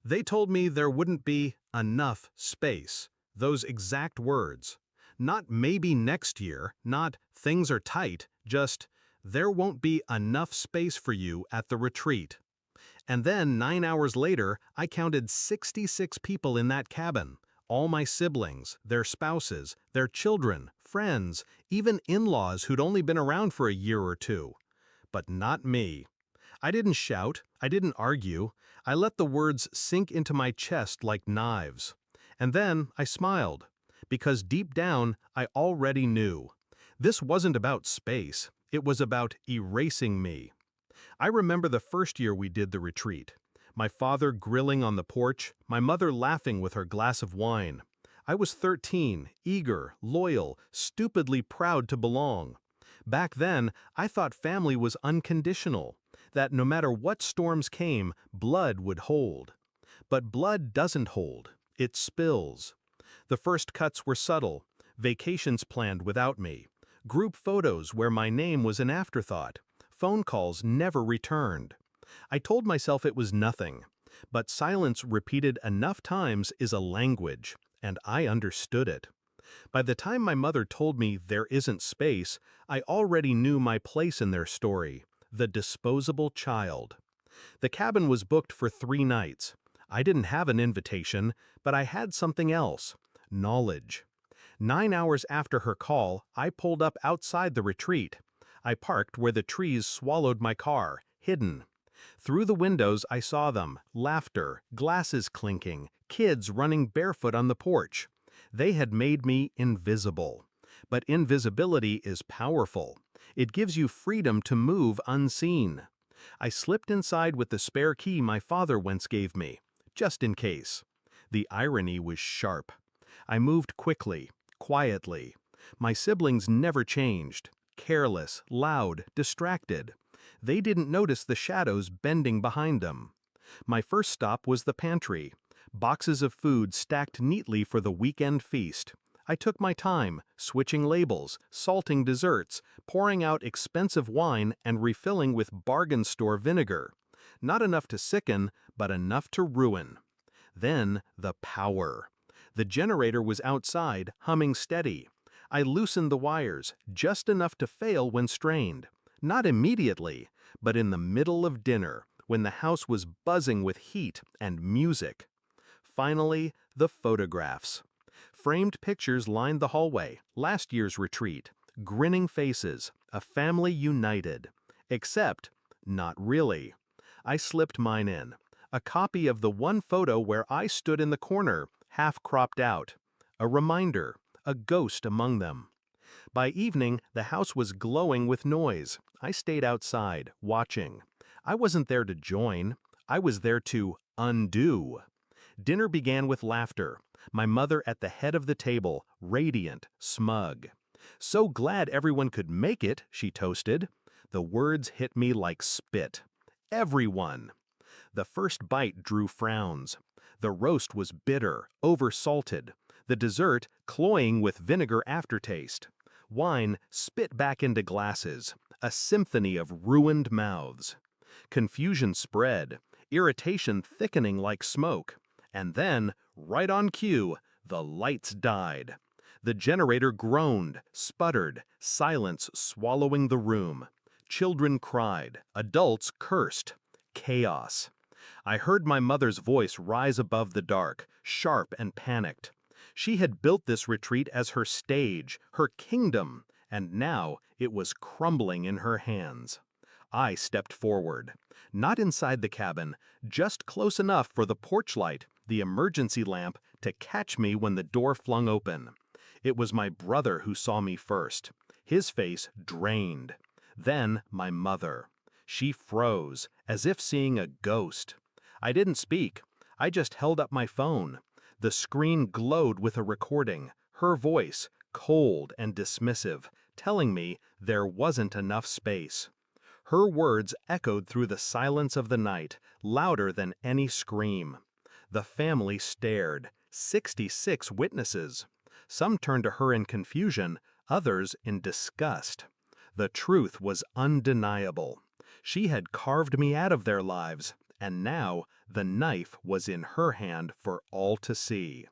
They told me there wouldn't be enough space. Those exact words. Not maybe next year, not things are tight, just there won't be enough space for you at the retreat. And then 9 hours later, I counted 66 people in that cabin. All my siblings, their spouses, their children, friends, even in-laws who'd only been around for a year or two. But not me. I didn't shout, I didn't argue, I let the words sink into my chest like knives. And then I smiled, because deep down I already knew. This wasn't about space, it was about erasing me. I remember the first year we did the retreat. My father grilling on the porch, my mother laughing with her glass of wine. I was 13, eager, loyal, stupidly proud to belong. Back then, I thought family was unconditional, that no matter what storms came, blood would hold. But blood doesn't hold, it spills. The first cuts were subtle, vacations planned without me, group photos where my name was an afterthought, phone calls never returned. I told myself it was nothing, but silence repeated enough times is a language, and I understood it. By the time my mother told me there isn't space, I already knew my place in their story, the disposable child. The cabin was booked for 3 nights. I didn't have an invitation, but I had something else, knowledge. 9 hours after her call, I pulled up outside the retreat. I parked where the trees swallowed my car, hidden. Through the windows I saw them, laughter, glasses clinking, kids running barefoot on the porch. They had made me invisible. But invisibility is powerful. It gives you freedom to move unseen. I slipped inside with the spare key my father once gave me, just in case. The irony was sharp. I moved quickly, quietly. My siblings never changed. Careless, loud, distracted. They didn't notice the shadows bending behind them. My first stop was the pantry. Boxes of food stacked neatly for the weekend feast. I took my time, switching labels, salting desserts, pouring out expensive wine and refilling with bargain store vinegar. Not enough to sicken, but enough to ruin. Then the power. The generator was outside, humming steady. I loosened the wires, just enough to fail when strained. Not immediately, but in the middle of dinner, when the house was buzzing with heat and music. Finally, the photographs. Framed pictures lined the hallway, last year's retreat. Grinning faces, a family united. Except, not really. I slipped mine in. A copy of the one photo where I stood in the corner, half cropped out. A reminder, a ghost among them. By evening, the house was glowing with noise. I stayed outside, watching. I wasn't there to join. I was there to undo. Dinner began with laughter. My mother at the head of the table, radiant, smug. "So glad everyone could make it," she toasted. The words hit me like spit. Everyone. The first bite drew frowns. The roast was bitter, oversalted. The dessert cloying with vinegar aftertaste. Wine spit back into glasses, a symphony of ruined mouths. Confusion spread, irritation thickening like smoke. And then, right on cue, the lights died. The generator groaned, sputtered, silence swallowing the room. Children cried, adults cursed. Chaos. I heard my mother's voice rise above the dark, sharp and panicked. She had built this retreat as her stage, her kingdom, and now it was crumbling in her hands. I stepped forward. Not inside the cabin, just close enough for the porch light, the emergency lamp, to catch me when the door flung open. It was my brother who saw me first. His face drained. Then my mother. She froze, as if seeing a ghost. I didn't speak. I just held up my phone. The screen glowed with a recording, her voice, cold and dismissive, telling me there wasn't enough space. Her words echoed through the silence of the night, louder than any scream. The family stared, 66 witnesses. Some turned to her in confusion, others in disgust. The truth was undeniable. She had carved me out of their lives, And now the knife was in her hand for all to see.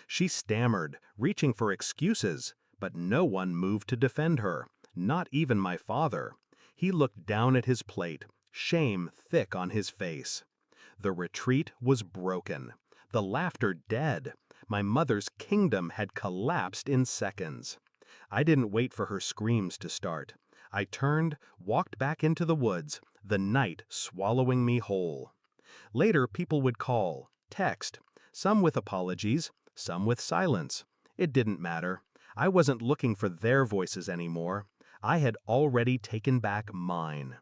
She stammered, reaching for excuses, but no one moved to defend her, not even my father. He looked down at his plate, shame thick on his face. The retreat was broken, the laughter dead. My mother's kingdom had collapsed in seconds. I didn't wait for her screams to start. I turned, walked back into the woods, the night swallowing me whole. Later, people would call, text, some with apologies, some with silence. It didn't matter. I wasn't looking for their voices anymore. I had already taken back mine.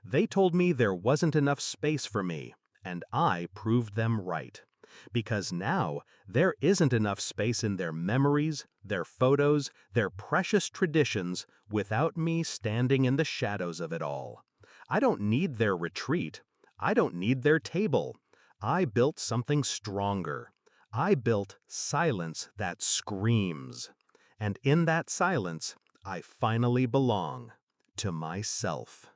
They told me there wasn't enough space for me, and I proved them right. Because now, there isn't enough space in their memories, their photos, their precious traditions, without me standing in the shadows of it all. I don't need their retreat. I don't need their table. I built something stronger. I built silence that screams. And in that silence, I finally belong to myself.